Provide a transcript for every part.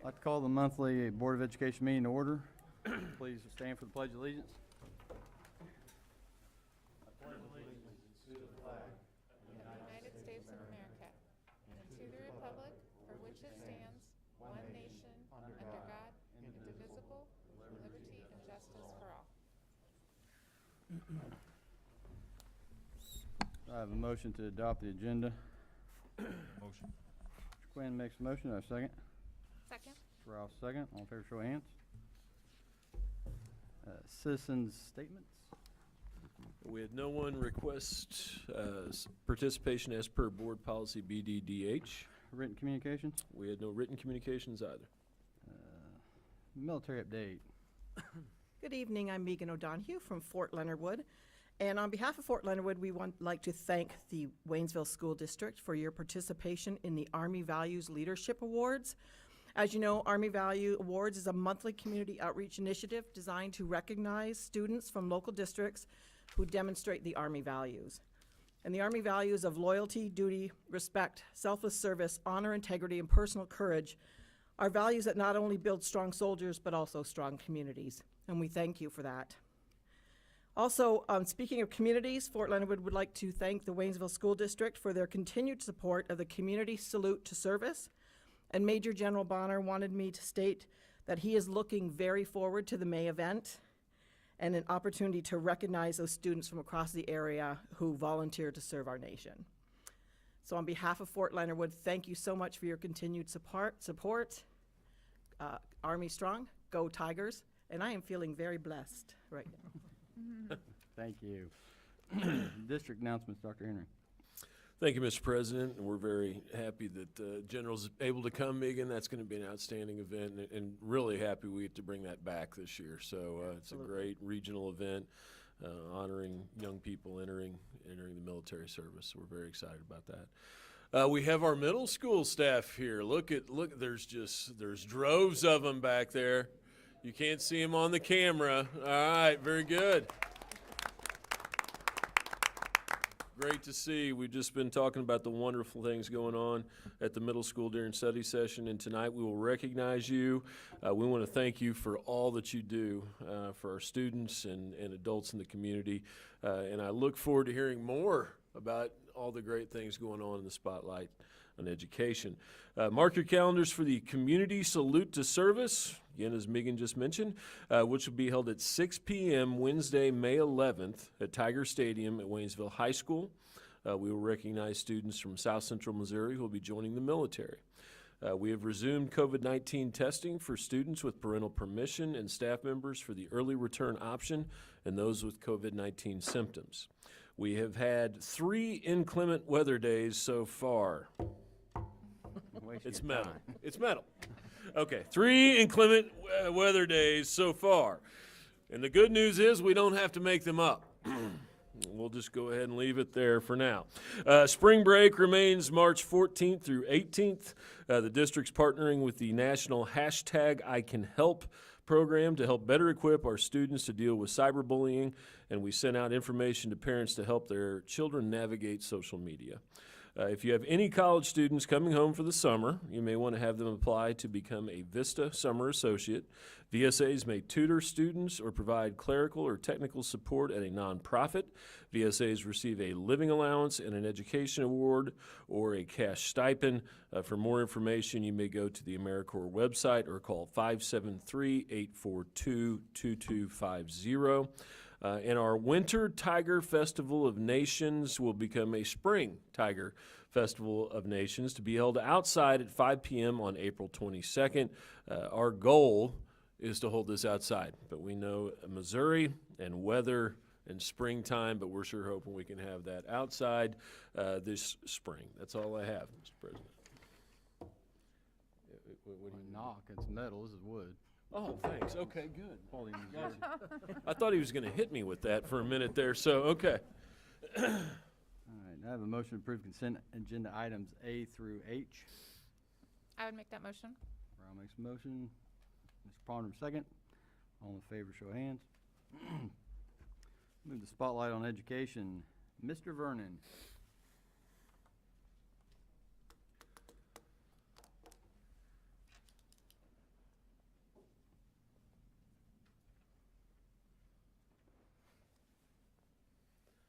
I'd like to call the monthly Board of Education meeting to order. Please stand for the Pledge of Allegiance. United States of America, and to the republic for which it stands, one nation, under God, indivisible, with liberty and justice for all. I have a motion to adopt the agenda. Motion. Mr. Quinn makes a motion. I have a second. Second. Mr. Rouse, second. All in favor, show of hands. Citizens' statements. We had no one request participation as per board policy BDDH. Written communications. We had no written communications either. Military update. Good evening, I'm Megan O'Donohue from Fort Leonard Wood. And on behalf of Fort Leonard Wood, we would like to thank the Waynesville School District for your participation in the Army Values Leadership Awards. As you know, Army Value Awards is a monthly community outreach initiative designed to recognize students from local districts who demonstrate the Army values. And the Army values of loyalty, duty, respect, selfless service, honor, integrity, and personal courage are values that not only build strong soldiers, but also strong communities. And we thank you for that. Also, speaking of communities, Fort Leonard Wood would like to thank the Waynesville School District for their continued support of the Community Salute to Service. And Major General Bonner wanted me to state that he is looking very forward to the May event and an opportunity to recognize those students from across the area who volunteer to serve our nation. So on behalf of Fort Leonard Wood, thank you so much for your continued support. Army strong, go Tigers, and I am feeling very blessed right now. Thank you. District announcements, Dr. Henry. Thank you, Mr. President. And we're very happy that General's able to come, Megan. That's going to be an outstanding event, and really happy we get to bring that back this year. So it's a great regional event honoring young people entering the military service. So we're very excited about that. We have our middle school staff here. Look, there's droves of them back there. You can't see them on the camera. All right, very good. Great to see. We've just been talking about the wonderful things going on at the middle school during study session, and tonight we will recognize you. We want to thank you for all that you do for our students and adults in the community, and I look forward to hearing more about all the great things going on in the spotlight on education. Mark your calendars for the Community Salute to Service, again, as Megan just mentioned, which will be held at 6 p.m. Wednesday, May 11th at Tiger Stadium at Waynesville High School. We will recognize students from South Central Missouri who will be joining the military. We have resumed COVID-19 testing for students with parental permission and staff members for the early return option and those with COVID-19 symptoms. We have had 3 inclement weather days so far. It's metal. It's metal. Okay, 3 inclement weather days so far. And the good news is we don't have to make them up. We'll just go ahead and leave it there for now. Spring break remains March 14th through 18th. The district's partnering with the national #ICanHelp program to help better equip our students to deal with cyberbullying, and we sent out information to parents to help their children navigate social media. If you have any college students coming home for the summer, you may want to have them apply to become a Vista Summer Associate. VSAs may tutor students or provide clerical or technical support at a nonprofit. VSAs receive a living allowance and an education award or a cash stipend. For more information, you may go to the AmeriCorps website or call 573-842-2250. And our Winter Tiger Festival of Nations will become a Spring Tiger Festival of Nations to be held outside at 5 p.m. on April 22nd. Our goal is to hold this outside, but we know Missouri and weather and springtime, but we're sure hoping we can have that outside this spring. That's all I have, Mr. President. What do you knock? It's metal. This is wood. Oh, thanks. Okay, good. Holy I thought he was going to hit me with that for a minute there, so okay. All right, I have a motion to approve consent agenda items A through H. I would make that motion. Brown makes a motion. Mr. Ponder, second. All in favor, show of hands. Move the spotlight on education. Mr. Vernon.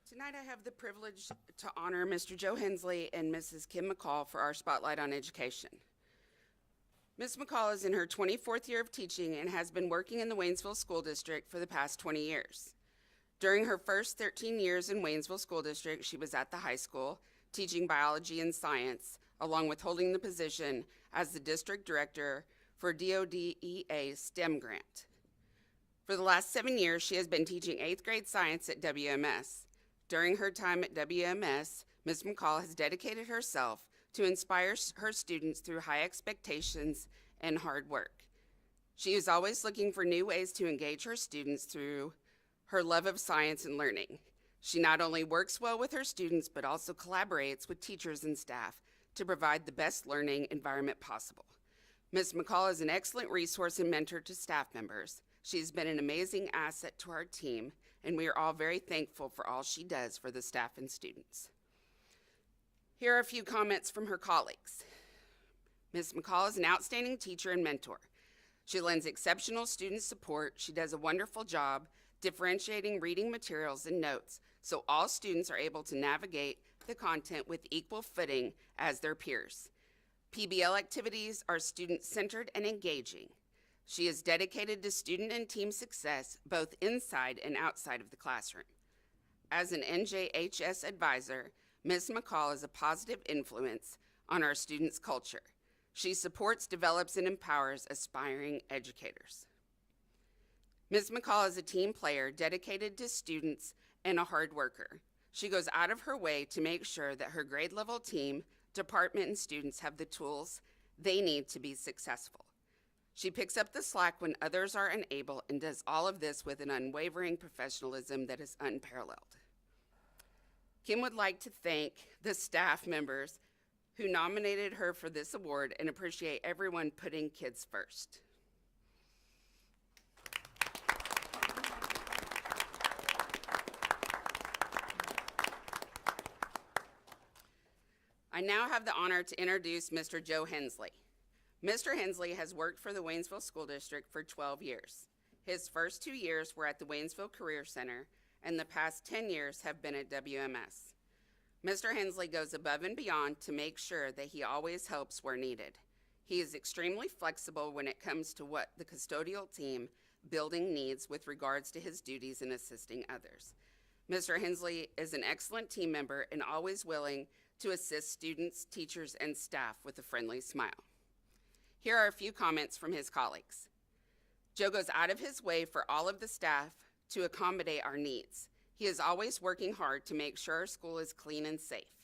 Tonight I have the privilege to honor Mr. Joe Hensley and Mrs. Kim McCall for our Spotlight on Education. Ms. McCall is in her 24th year of teaching and has been working in the Waynesville School District for the past 20 years. During her first 13 years in Waynesville School District, she was at the high school teaching biology and science, along with holding the position as the district director for DODEA STEM grant. For the last 7 years, she has been teaching 8th grade science at WMS. During her time at WMS, Ms. McCall has dedicated herself to inspire her students through high expectations and hard work. She is always looking for new ways to engage her students through her love of science and learning. She not only works well with her students, but also collaborates with teachers and staff to provide the best learning environment possible. Ms. McCall is an excellent resource and mentor to staff members. She's been an amazing asset to our team, and we are all very thankful for all she does for the staff and students. Here are a few comments from her colleagues. Ms. McCall is an outstanding teacher and mentor. She lends exceptional student support. She does a wonderful job differentiating reading materials and notes so all students are able to navigate the content with equal footing as their peers. PBL activities are student-centered and engaging. She is dedicated to student and team success, both inside and outside of the classroom. As an NJHS advisor, Ms. McCall is a positive influence on our students' culture. She supports, develops, and empowers aspiring educators. Ms. McCall is a team player dedicated to students and a hard worker. She goes out of her way to make sure that her grade level team, department, and students have the tools they need to be successful. She picks up the slack when others are unable and does all of this with an unwavering professionalism that is unparalleled. Kim would like to thank the staff members who nominated her for this award and appreciate everyone putting kids first. I now have the honor to introduce Mr. Joe Hensley. Mr. Hensley has worked for the Waynesville School District for 12 years. His first 2 years were at the Waynesville Career Center, and the past 10 years have been at WMS. Mr. Hensley goes above and beyond to make sure that he always helps where needed. He is extremely flexible when it comes to what the custodial team building needs with regards to his duties in assisting others. Mr. Hensley is an excellent team member and always willing to assist students, teachers, and staff with a friendly smile. Here are a few comments from his colleagues. Joe goes out of his way for all of the staff to accommodate our needs. He is always working hard to make sure our school is clean and safe.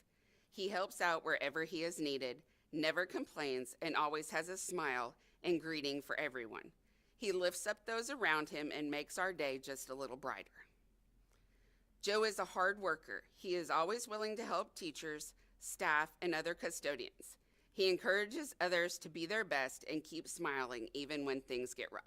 He helps out wherever he is needed, never complains, and always has a smile and greeting for everyone. He lifts up those around him and makes our day just a little brighter. Joe is a hard worker. He is always willing to help teachers, staff, and other custodians. He encourages others to be their best and keep smiling even when things get rough.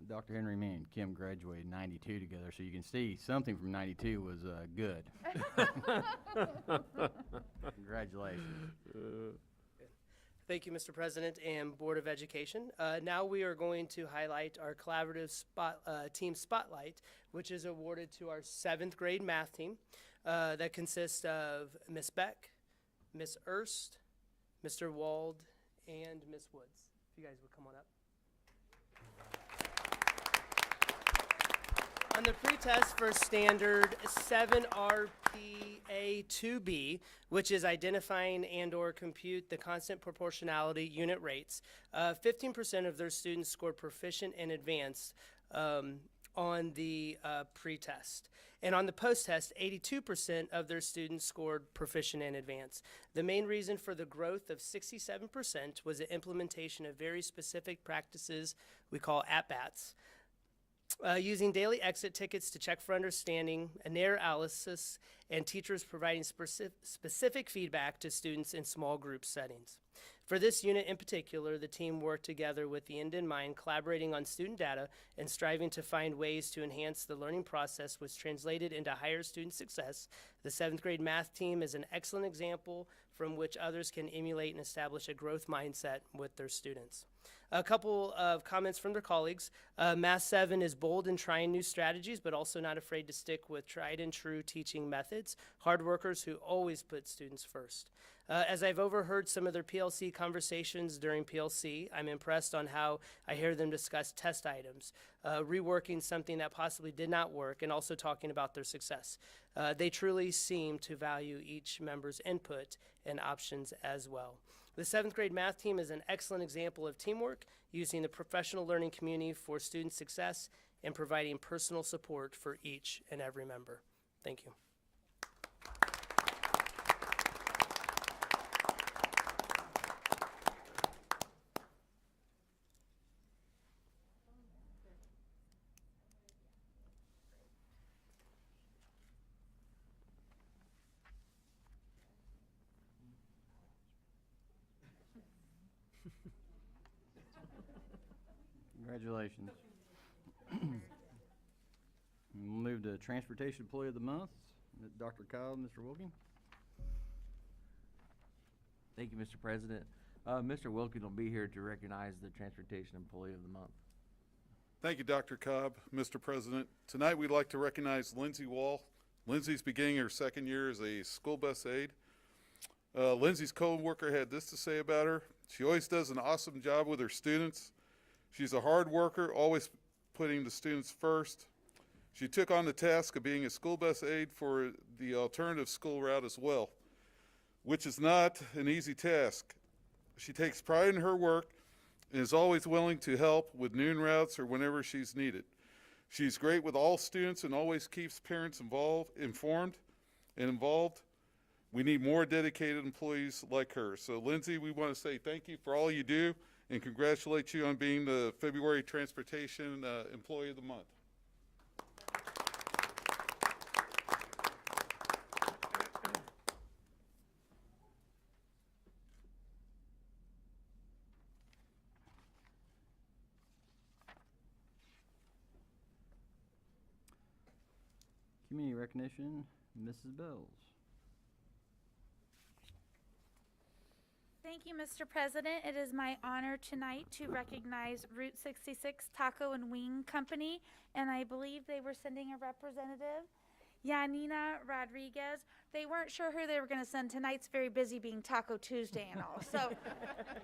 Dr. Henry, me and Kim graduated in 92 together, so you can see something from 92 was good. Congratulations. Thank you, Mr. President and Board of Education. Now we are going to highlight our collaborative team spotlight, which is awarded to our 7th grade math team that consists of Miss Beck, Miss Erst, Mr. Wald, and Miss Woods. If you guys would come on up. On the pretest for standard 7RPA2B, which is identifying and/or compute the constant proportionality unit rates, 15% of their students scored proficient and advanced on the pretest. And on the post-test, 82% of their students scored proficient and advanced. The main reason for the growth of 67% was the implementation of very specific practices we call at-bats. Using daily exit tickets to check for understanding, a narrow-analysis, and teachers providing specific feedback to students in small group settings. For this unit in particular, the team worked together with the end in mind, collaborating on student data and striving to find ways to enhance the learning process, which translated into higher student success. The 7th grade math team is an excellent example from which others can emulate and establish a growth mindset with their students. A couple of comments from their colleagues. Math 7 is bold in trying new strategies, but also not afraid to stick with tried and true teaching methods. Hard workers who always put students first. As I've overheard some of their PLC conversations during PLC, I'm impressed on how I hear them discuss test items, reworking something that possibly did not work, and also talking about their success. They truly seem to value each member's input and options as well. The 7th grade math team is an excellent example of teamwork, using the professional learning community for student success and providing personal support for each and every member. Thank you. Congratulations. We'll move to Transportation Employee of the Month. Dr. Kyle, Mr. Wilkin. Thank you, Mr. President. Mr. Wilkin will be here to recognize the Transportation Employee of the Month. Thank you, Dr. Cobb. Mr. President, tonight we'd like to recognize Lindsay Wall. Lindsay's beginning her 2nd year as a school bus aide. Lindsay's co-worker had this to say about her. She always does an awesome job with her students. She's a hard worker, always putting the students first. She took on the task of being a school bus aide for the alternative school route as well, which is not an easy task. She takes pride in her work and is always willing to help with noon routes or whenever she's needed. She's great with all students and always keeps parents informed and involved. We need more dedicated employees like her. So Lindsay, we want to say thank you for all you do and congratulate you on being the February Transportation Employee of the Month. Community recognition, Mrs. Bells. Thank you, Mr. President. It is my honor tonight to recognize Route 66 Taco and Wing Company, and I believe they were sending a representative, Yanina Rodriguez. They weren't sure who they were going to send. Tonight's very busy being Taco Tuesday and all, so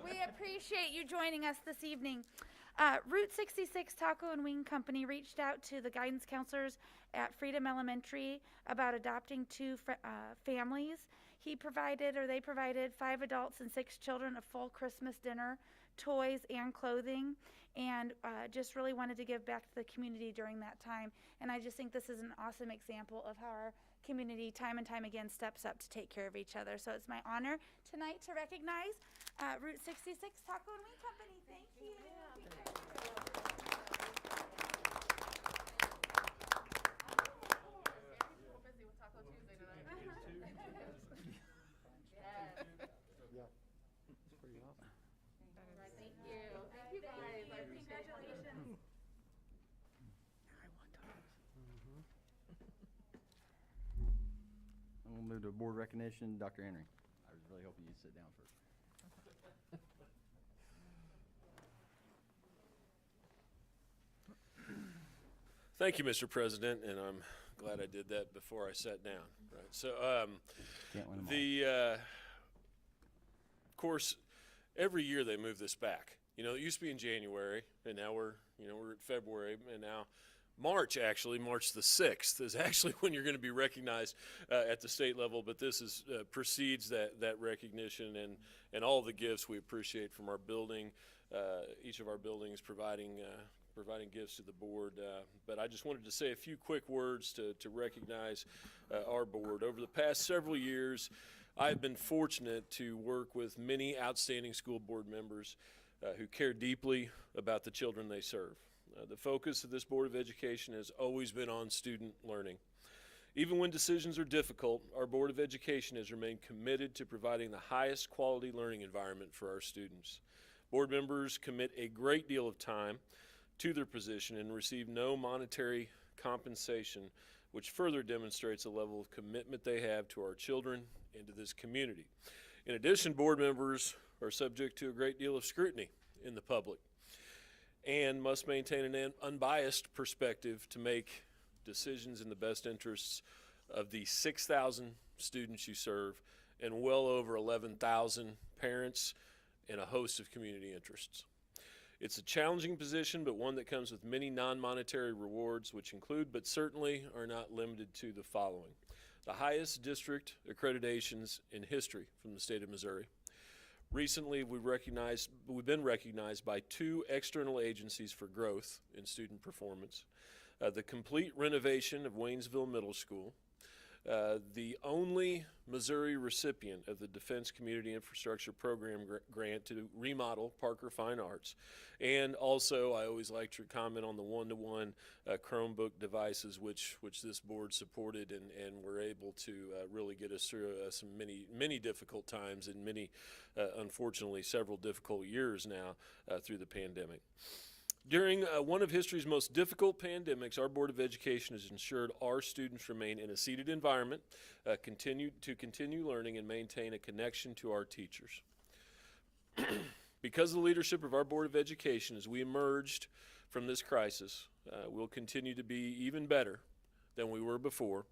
we appreciate you joining us this evening. Route 66 Taco and Wing Company reached out to the guidance counselors at Freedom Elementary about adopting 2 families. They provided 5 adults and 6 children a full Christmas dinner, toys, and clothing, and just really wanted to give back to the community during that time. And I just think this is an awesome example of how our community time and time again steps up to take care of each other. So it's my honor tonight to recognize Route 66 Taco and Wing Company. Thank you. And we'll move to board recognition, Dr. Henry. I was really hoping you'd sit down first. Thank you, Mr. President, and I'm glad I did that before I sat down. Right. So, Can't win them all. of course, every year they move this back. You know, it used to be in January, and now we're at February, and now March the 6th is actually when you're going to be recognized at the state level, but this is precedes that recognition and all the gifts we appreciate from our building, each of our buildings providing gifts to the board. But I just wanted to say a few quick words to recognize our board. Over the past several years, I've been fortunate to work with many outstanding school board members who care deeply about the children they serve. The focus of this Board of Education has always been on student learning. Even when decisions are difficult, our Board of Education has remained committed to providing the highest quality learning environment for our students. Board members commit a great deal of time to their position and receive no monetary compensation, which further demonstrates the level of commitment they have to our children and to this community. In addition, board members are subject to a great deal of scrutiny in the public and must maintain an unbiased perspective to make decisions in the best interests of the 6,000 students you serve and well over 11,000 parents and a host of community interests. It's a challenging position, but one that comes with many non-monetary rewards, which include, but certainly are not limited to, the following: the highest district accreditations in history from the state of Missouri. Recently, we've been recognized by 2 external agencies for growth in student performance. The complete renovation of Waynesville Middle School, the only Missouri recipient of the Defense Community Infrastructure Program grant to remodel Parker Fine Arts. And also, I always like to comment on the one-to-one Chromebook devices, which this board supported and were able to really get us through some many difficult times and many, unfortunately, several difficult years now through the pandemic. During one of history's most difficult pandemics, our Board of Education has ensured our students remain in a seated environment, continue learning, and maintain a connection to our teachers. Because of the leadership of our Board of Education, as we emerged from this crisis, we'll continue to be even better than we were before,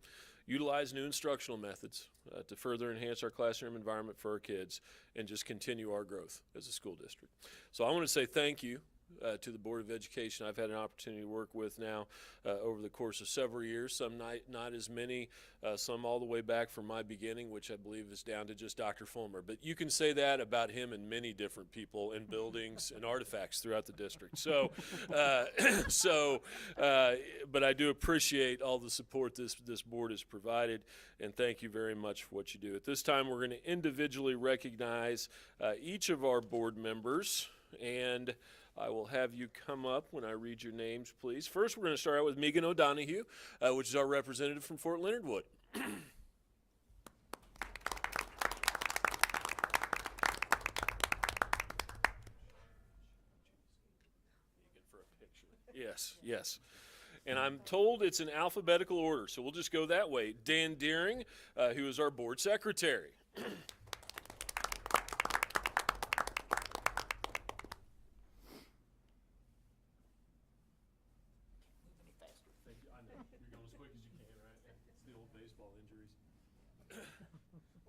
utilize new instructional methods to further enhance our classroom environment for our kids, and just continue our growth as a school district. So I want to say thank you to the Board of Education I've had an opportunity to work with now over the course of several years, some not as many, some all the way back from my beginning, which I believe is down to just Dr. Fulmer. But you can say that about him and many different people and buildings and artifacts throughout the district. So, but I do appreciate all the support this board has provided, and thank you very much for what you do. At this time, we're going to individually recognize each of our board members, and I will have you come up when I read your names, please. First, we're going to start out with Megan O'Donohue, which is our representative from Fort Leonard Wood. Megan, for a picture. Yes, yes. And I'm told it's in alphabetical order, so we'll just go that way. Dan Deering, who is our board secretary.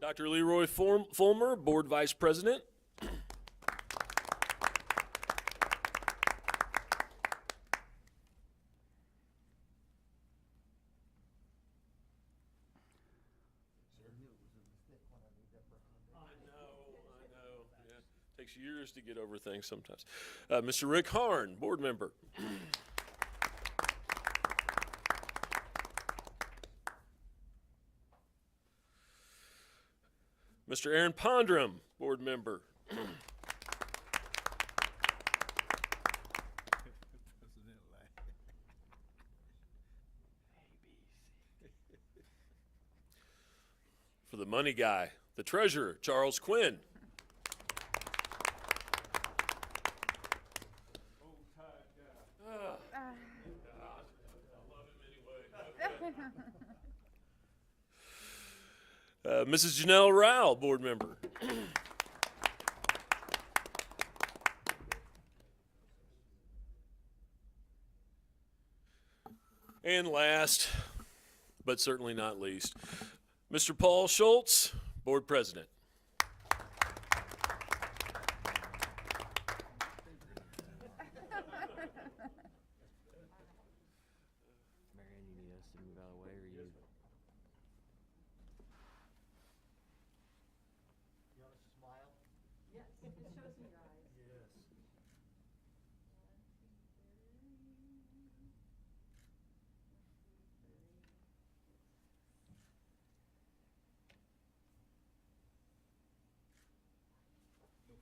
Dr. Leroy Fulmer, Board Vice President. I know. Yeah. Takes years to get over things sometimes. Mr. Rick Harn, board member. Mr. Aaron Pondrum, board member. For the money guy, the treasurer, Charles Quinn. Mrs. Janelle Rao, board member. And last, but certainly not least, Mr. Paul Schultz, board president. Marianne, you need us to move out of the way, or you?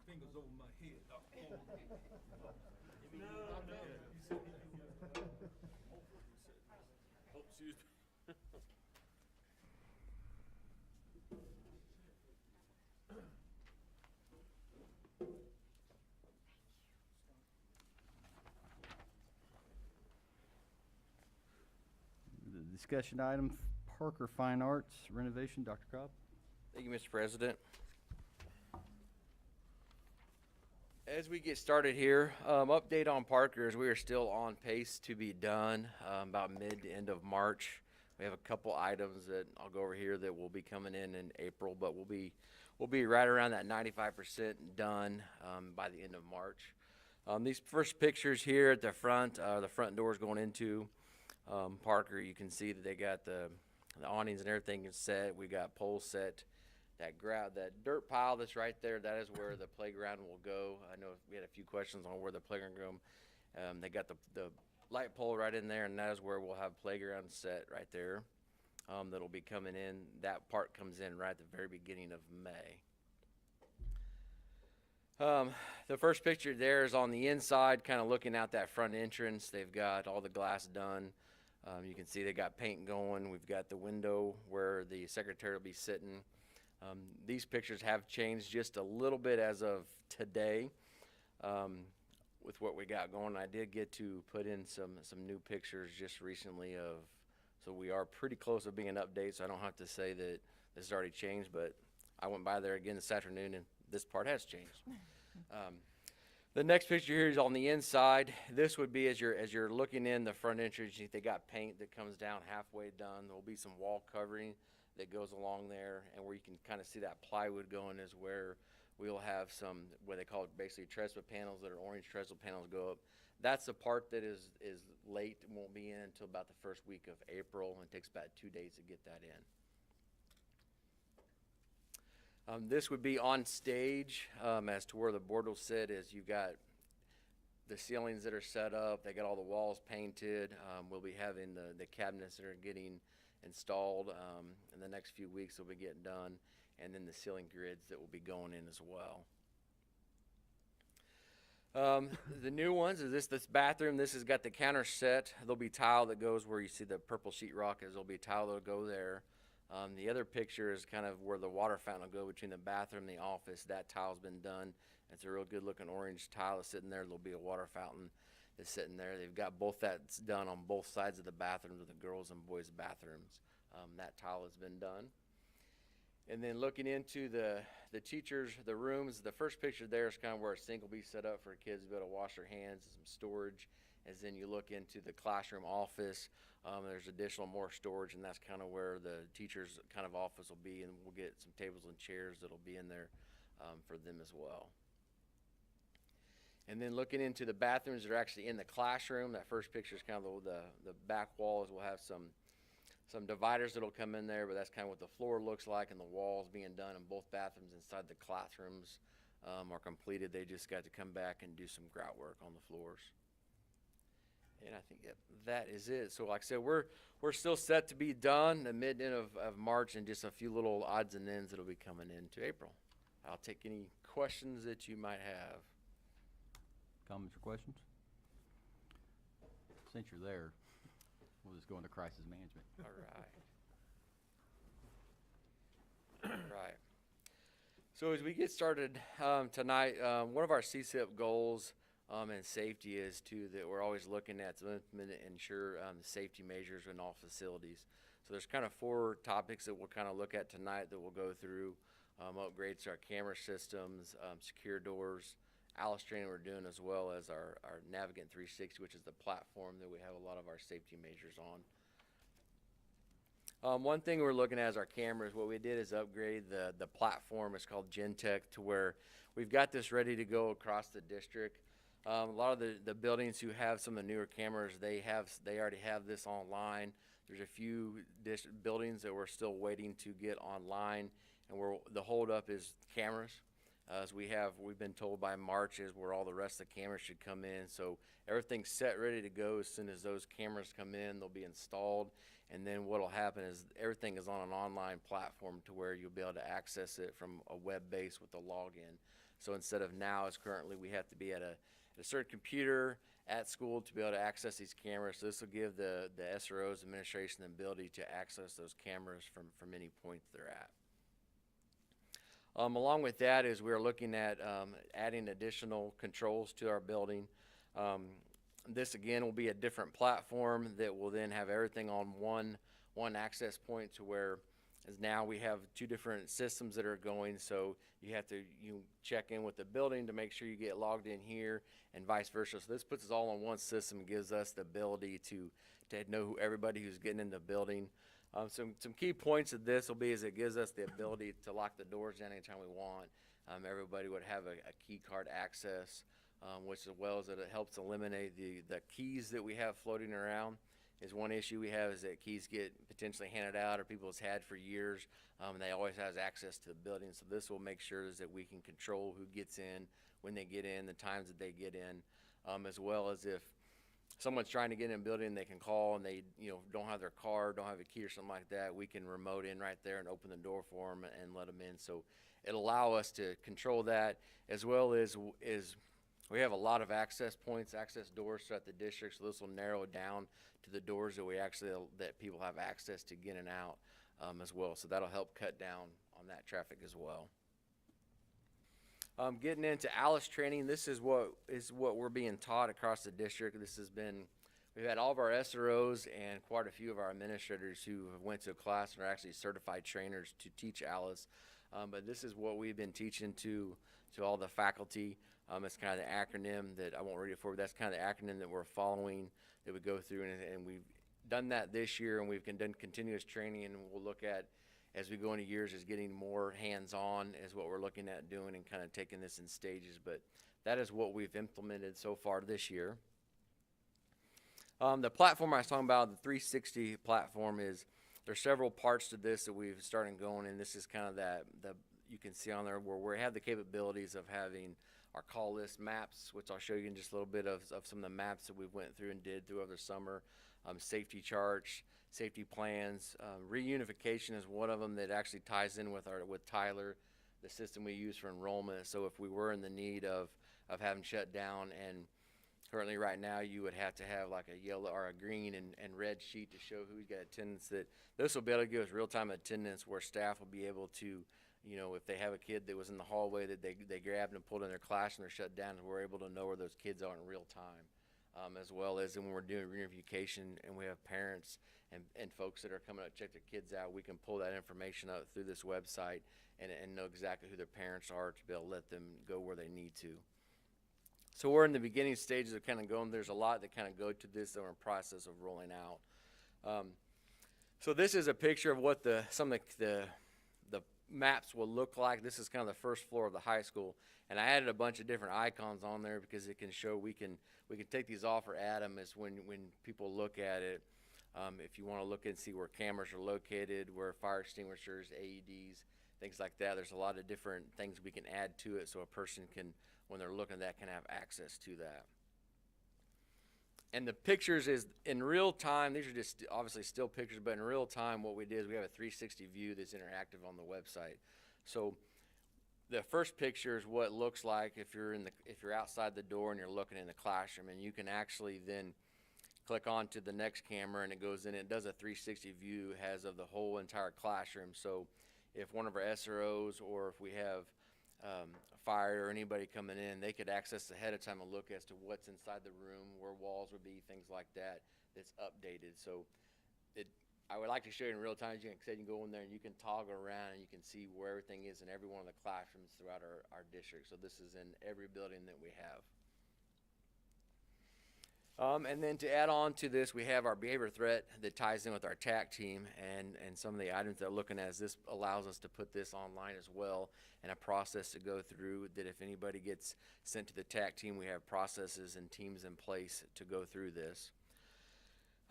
Fingers over my head. Oh, excuse me. discussion item, Parker Fine Arts renovation. Dr. Cobb? Thank you, Mr. President. As we get started here, update on Parker is we are still on pace to be done about mid to end of March. We have a couple items that I'll go over here that will be coming in April, but we'll be right around that 95% done by the end of March. These first pictures here at the front doors going into Parker, you can see that they got the awnings and everything is set. We got poles set. That dirt pile that's right there, that is where the playground will go. I know we had a few questions on where the playground will go. They got the light pole right in there, and that is where we'll have playground set right there. That'll be coming in. That part comes in right at the very beginning of May. The first picture there is on the inside, kind of looking out that front entrance. They've got all the glass done. You can see they got paint going. We've got the window where the secretary will be sitting. These pictures have changed just a little bit as of today with what we got going. I did get to put in some new pictures just recently so we are pretty close to being an update, so I don't have to say that this has already changed, but I went by there again this afternoon and this part has changed. The next picture here is on the inside. This would be as you're looking in the front entrance, they got paint that comes down halfway done. There'll be some wall covering that goes along there, and where you can kind of see that plywood going is where we'll have some, what they call it, basically trestle panels that are orange trestle panels go up. That's the part that is late and won't be in until about the first week of April, and it takes about 2 days to get that in. This would be on stage as to where the board will sit. Is you've got the ceilings that are set up, they got all the walls painted. We'll be having the cabinets that are getting installed in the next few weeks. They'll be getting done, and then the ceiling grids that will be going in as well. The new ones is this bathroom. This has got the counter set. There'll be tile that goes where you see the purple sheetrock is. There'll be tile that'll go there. The other picture is kind of where the water fountain will go between the bathroom and the office. That tile's been done. It's a real good looking orange tile that's sitting there. There'll be a water fountain that's sitting there. They've got both that's done on both sides of the bathrooms of the girls' and boys' bathrooms. That tile has been done. And then looking into the teachers, the rooms, the first picture there is kind of where a sink will be set up for kids to be able to wash their hands, some storage. As then you look into the classroom office, there's additional more storage, and that's kind of where the teachers' kind of office will be, and we'll get some tables and chairs that'll be in there for them as well. And then looking into the bathrooms that are actually in the classroom, that first picture is kind of the back walls. We'll have some dividers that'll come in there, but that's kind of what the floor looks like, and the walls being done in both bathrooms inside the classrooms are completed. They just got to come back and do some grout work on the floors. And I think that is it. So like I said, we're still set to be done the mid-end of March, and just a few little odds and ends that'll be coming into April. I'll take any questions that you might have. Comments or questions? Since you're there, we'll just go into crisis management. All right. So as we get started tonight, one of our CSIP goals and safety is that we're always looking at to implement and ensure the safety measures in all facilities. So there's kind of 4 topics that we'll kind of look at tonight that we'll go through. Upgrades to our camera systems, secure doors, ALICE training we're doing, as well as our Navigant 360, which is the platform that we have a lot of our safety measures on. One thing we're looking at is our cameras. What we did is upgrade the platform. It's called Gentech, to where we've got this ready to go across the district. A lot of the buildings who have some of the newer cameras, they already have this online. There's a few buildings that we're still waiting to get online, and the holdup is cameras. As we've been told by March is where all the rest of the cameras should come in. So everything's set, ready to go. As soon as those cameras come in, they'll be installed. And then what'll happen is everything is on an online platform to where you'll be able to access it from a web base with a login. So instead of now, as currently, we have to be at a certain computer at school to be able to access these cameras. So this will give the SROs, administration, the ability to access those cameras from any point they're at. Along with that is we're looking at adding additional controls to our building. This again will be a different platform that will then have everything on one one access point to where as now we have 2 different systems that are going, so you have to check in with the building to make sure you get logged in here and vice versa. So this puts us all on one system and gives us the ability to know who everybody who's getting in the building. Some key points of this will be is it gives us the ability to lock the doors down anytime we want. Everybody would have a key card access, which as well as it helps eliminate the keys that we have floating around. Is one issue we have is that keys get potentially handed out or people has had for years, and they always has access to the building. So this will make sure is that we can control who gets in, when they get in, the times that they get in, as well as if someone's trying to get in a building, they can call and they don't have their card, don't have a key or something like that. We can remote in right there and open the door for them and let them in. So it'll allow us to control that, as well as we have a lot of access points, access doors throughout the district. So this will narrow it down to the doors that people have access to get in and out as well. So that'll help cut down on that traffic as well. Getting into ALICE training, this is what we're being taught across the district. We've had all of our SROs and quite a few of our administrators who have went to a class and are actually certified trainers to teach ALICE. But this is what we've been teaching to all the faculty. It's kind of the acronym that I won't read it for, but that's kind of the acronym that we're following, that we go through, and we've done that this year, and we've done continuous training, and we'll look at as we go into years is getting more hands-on is what we're looking at doing and kind of taking this in stages. But that is what we've implemented so far this year. The platform I was talking about, the 360 platform, there's several parts to this that we've started going, and this is kind of you can see on there where we have the capabilities of having our call list maps, which I'll show you in just a little bit of some of the maps that we went through and did through over the summer. Safety charts, safety plans, reunification is one of them that actually ties in with Tyler, the system we use for enrollment. So if we were in the need of having shut down, and currently right now you would have to have like a yellow or a green and red sheet to show who's got attendance, that this will be able to give us real-time attendance where staff will be able to, if they have a kid that was in the hallway that they grabbed and pulled in their class and they're shut down, we're able to know where those kids are in real time. As well as when we're doing reunification and we have parents and folks that are coming up to check their kids out, we can pull that information out through this website and know exactly who their parents are to be able to let them go where they need to. So we're in the beginning stages of kind of going. There's a lot that kind of go to this that we're in process of rolling out. So this is a picture of what some of the maps will look like. This is kind of the first floor of the high school, and I added a bunch of different icons on there because it can show we can take these off or add them as when people look at it. If you want to look and see where cameras are located, where fire extinguishers, AEDs, things like that, there's a lot of different things we can add to it so a person can, when they're looking at that, can have access to that. And the pictures is in real time. These are just obviously still pictures, but in real time what we did is we have a 360 view that's interactive on the website. So the first picture is what it looks like if you're outside the door and you're looking in the classroom, and you can actually then click on to the next camera and it goes in and it does a 360 view as of the whole entire classroom. So if one of our SROs or if we have fire or anybody coming in, they could access ahead of time and look as to what's inside the room, where walls would be, things like that, that's updated. So I would like to show you in real time. As you can go in there and you can toggle around and you can see where everything is in every one of the classrooms throughout our district. So this is in every building that we have. And then to add on to this, we have our behavior threat that ties in with our TAC team and some of the items that we're looking at. This allows us to put this online as well, and a process to go through that if anybody gets sent to the TAC team, we have processes and teams in place to go through this.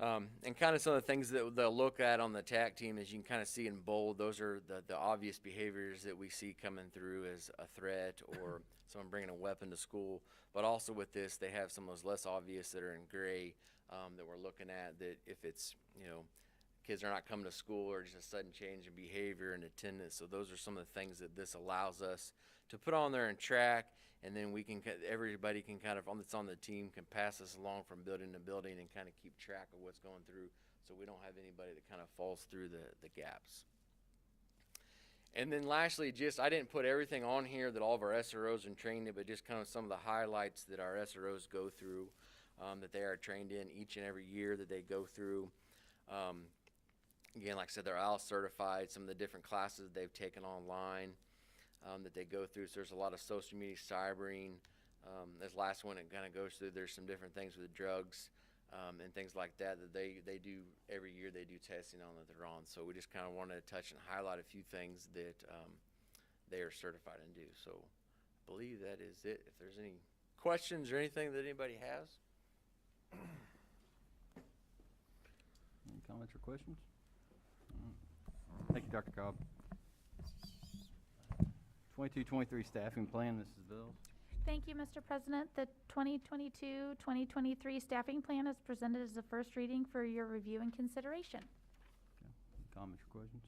And kind of some of the things that they'll look at on the TAC team, as you can kind of see in bold, those are the obvious behaviors that we see coming through as a threat or someone bringing a weapon to school. But also with this, they have some of those less obvious that are in gray that we're looking at, that if it's, kids are not coming to school or just a sudden change in behavior and attendance. So those are some of the things that this allows us to put on there and track, and then everybody can kind of, that's on the team, can pass this along from building to building and kind of keep track of what's going through, so we don't have anybody that kind of falls through the gaps. And then lastly, I didn't put everything on here that all of our SROs are trained in, but just kind of some of the highlights that our SROs go through, that they are trained in each and every year that they go through. Again, like I said, they're IELTS certified, some of the different classes they've taken online that they go through. So there's a lot of social media cybering. This last one, it kind of goes through, there's some different things with drugs and things like that that they do every year. They do testing on that they're on. So we just kind of wanted to touch and highlight a few things that they are certified and do. So I believe that is it. If there's any questions or anything that anybody has. Any comments or questions? Thank you, Dr. Cobb. 22-23 staffing plan, Mrs. Bills. Thank you, Mr. President. The 2022-2023 staffing plan is presented as a first reading for your review and consideration. Okay. Any comments or questions?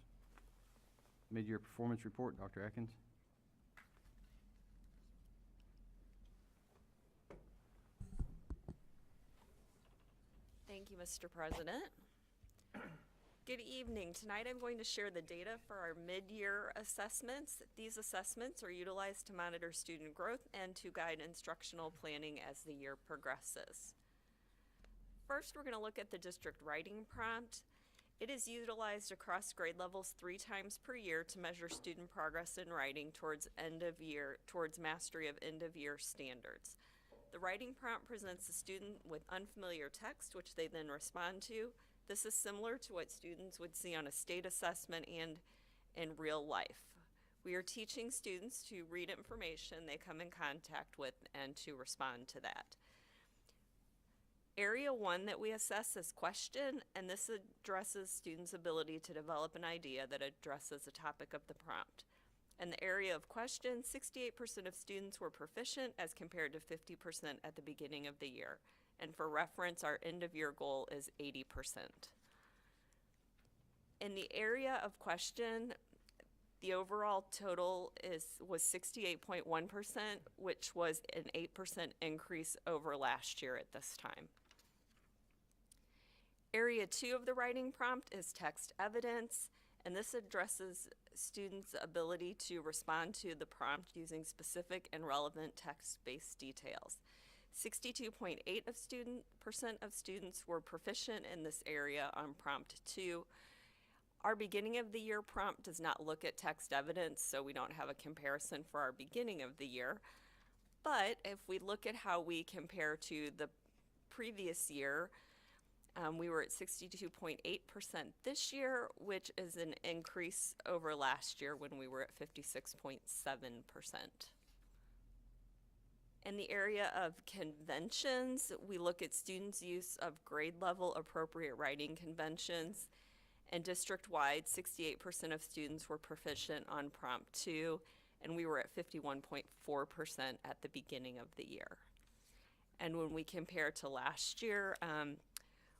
Mid-year performance report, Dr. Atkins. Thank you, Mr. President. Good evening. Tonight I'm going to share the data for our mid-year assessments. These assessments are utilized to monitor student growth and to guide instructional planning as the year progresses. First, we're going to look at the district writing prompt. It is utilized across grade levels 3 times per year to measure student progress in writing towards mastery of end-of-year standards. The writing prompt presents the student with unfamiliar text, which they then respond to. This is similar to what students would see on a state assessment and in real life. We are teaching students to read information they come in contact with and to respond to that. Area 1 that we assess is question, and this addresses students' ability to develop an idea that addresses a topic of the prompt. In the area of question, 68% of students were proficient as compared to 50% at the beginning of the year. And for reference, our end-of-year goal is 80%. In the area of question, the overall total was 68.1%, which was an 8% increase over last year at this time. Area 2 of the writing prompt is text evidence, and this addresses students' ability to respond to the prompt using specific and relevant text-based details. 62.8% of students were proficient in this area on prompt 2. Our beginning of the year prompt does not look at text evidence, so we don't have a comparison for our beginning of the year. But if we look at how we compare to the previous year, we were at 62.8% this year, which is an increase over last year when we were at 56.7%. In the area of conventions, we look at students' use of grade level appropriate writing conventions. And district-wide, 68% of students were proficient on prompt 2, and we were at 51.4% at the beginning of the year. And when we compare to last year,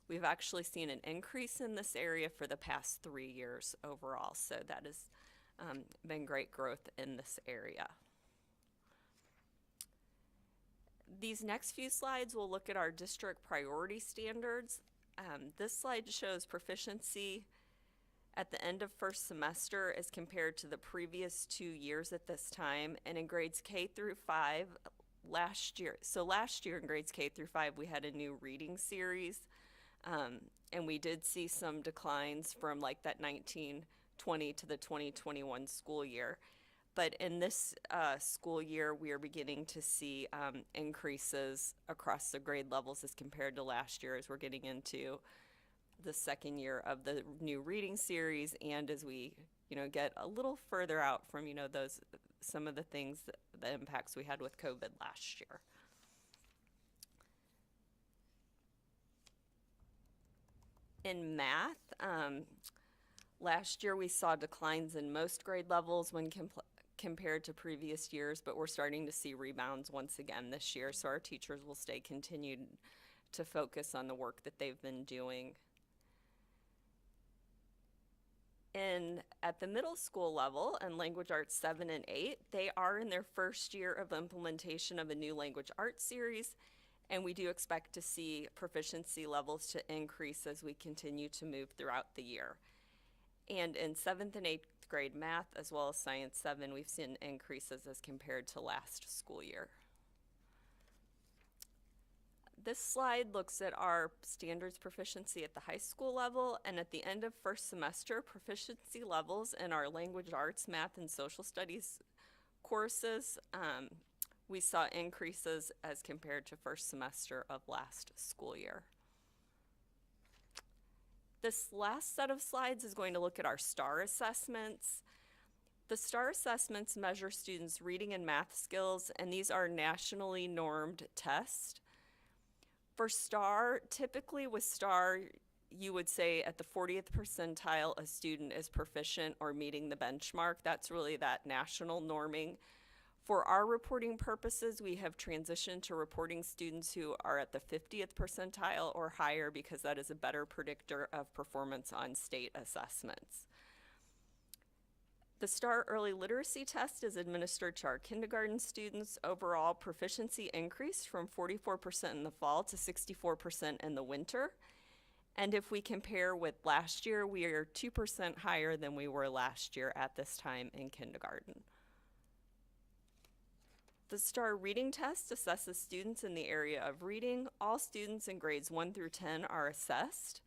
we've actually seen an increase in this area for the past 3 years overall. So that has been great growth in this area. These next few slides will look at our district priority standards. This slide shows proficiency at the end of first semester as compared to the previous 2 years at this time. And in grades K through 5 last year in grades K through 5, we had a new reading series. And we did see some declines from like that 1920 to the 2021 school year. But in this school year, we are beginning to see increases across the grade levels as compared to last year as we're getting into the second year of the new reading series, and as we, get a little further out from, some of the things, the impacts we had with COVID last year. In math, last year we saw declines in most grade levels when compared to previous years, but we're starting to see rebounds once again this year, so our teachers will stay continued to focus on the work that they've been doing. At the middle school level, in Language Arts 7 and 8, they are in their first year of implementation of a new language arts series, and we do expect to see proficiency levels to increase as we continue to move throughout the year. And in 7th and 8th grade math, as well as Science 7, we've seen increases as compared to last school year. This slide looks at our standards proficiency at the high school level, and at the end of first semester, proficiency levels in our language arts, math, and social studies courses, we saw increases as compared to first semester of last school year. This last set of slides is going to look at our STAR assessments. The STAR assessments measure students' reading and math skills, and these are nationally normed tests. For STAR, typically with STAR, you would say at the 40th percentile a student is proficient or meeting the benchmark. That's really that national norming. For our reporting purposes, we have transitioned to reporting students who are at the 50th percentile or higher because that is a better predictor of performance on state assessments. The STAR Early Literacy Test is administered to our kindergarten students. Overall, proficiency increased from 44% in the fall to 64% in the winter. And if we compare with last year, we are 2% higher than we were last year at this time in kindergarten. The STAR Reading Test assesses students in the area of reading. All students in grades 1 through 10 are assessed.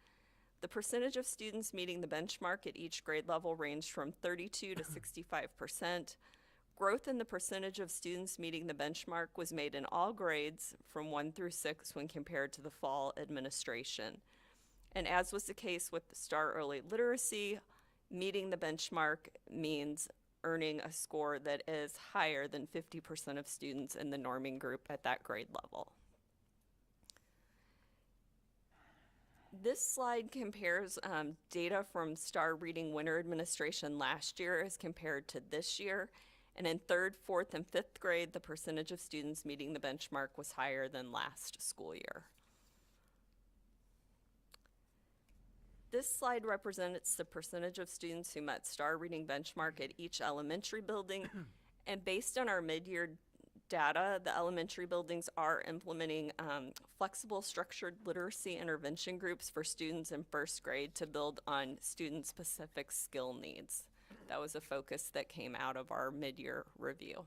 The percentage of students meeting the benchmark at each grade level ranged from 32 to 65%. Growth in the percentage of students meeting the benchmark was made in all grades from 1 through 6 when compared to the fall administration. And as was the case with the STAR Early Literacy, meeting the benchmark means earning a score that is higher than 50% of students in the norming group at that grade level. This slide compares data from STAR Reading Winter Administration last year as compared to this year. And in 3rd, 4th, and 5th grade, the percentage of students meeting the benchmark was higher than last school year. This slide represents the percentage of students who met STAR Reading benchmark at each elementary building. And based on our mid-year data, the elementary buildings are implementing flexible structured literacy intervention groups for students in 1st grade to build on student-specific skill needs. That was a focus that came out of our mid-year review.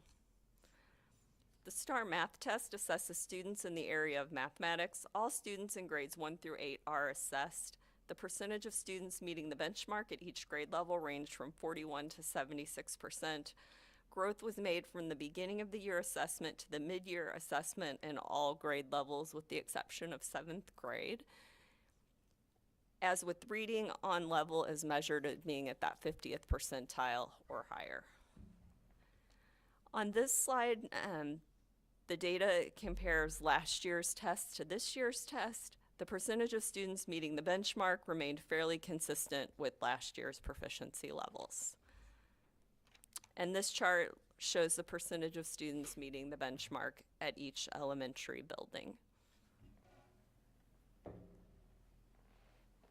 The STAR Math Test assesses students in the area of mathematics. All students in grades 1 through 8 are assessed. The percentage of students meeting the benchmark at each grade level ranged from 41 to 76%. Growth was made from the beginning of the year assessment to the mid-year assessment in all grade levels with the exception of 7th grade. As with reading, on level is measured at being at that 50th percentile or higher. On this slide, the data compares last year's test to this year's test. The percentage of students meeting the benchmark remained fairly consistent with last year's proficiency levels. And this chart shows the percentage of students meeting the benchmark at each elementary building.